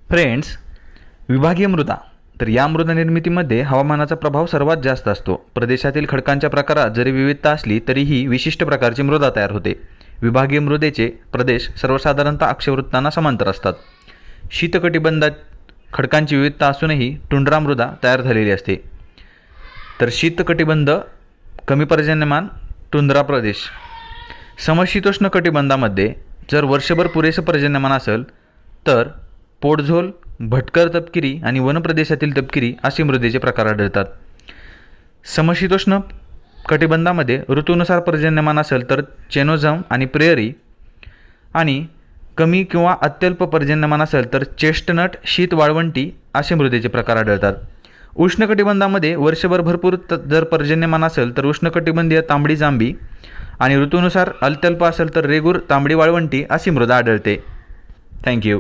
Friends, विभागीय मृदा तर या मृदा निर्मितीमध्ये हवामानाचा प्रभाव सर्वात जास्त असतो. प्रदेशातील खडकांच्या प्रकारात जरी विविधता असली तरीही विशिष्ट प्रकारची मृदा तयार होते. विभागीय मृदेचे प्रदेश सर्वसाधारणतः अक्षवृत्तांना समांतर असतात. शीतकटिबंधात खडकांची विविधता असूनही टुंड्रा मृदा तयार झालेली असते. तर शीतकटिबंध कमी पर्जन्यमान टुंड्रा प्रदेश. समशीतोष्ण कटिबंधामध्ये जर वर्षभर पुरेसे पर्जन्यमान असेल तर पोडझोल, भटकर तपकिरी आणि वनप्रदेशातील तपकिरी असे मृदेचे प्रकार आढळतात. समशीतोष्ण कटिबंधामध्ये ऋतूनुसार पर्जन्यमान असेल तर चेनोझम आणि प्रेयरी, आणि कमी किंवा अत्यल्प पर्जन्यमान असेल तर चेस्टनट, शीत वाळवंटी असे मृदेचे प्रकार आढळतात. उष्णकटिबंधामध्ये वर्षभर भरपूर जर पर्जन्यमान असेल तर उष्णकटिबंधीय तांबडी जांभी, आणि ऋतूनुसार अत्यल्प असेल तर रेगूर, तांबडी वाळवंटी अशी मृदा आढळते. थँक्यू.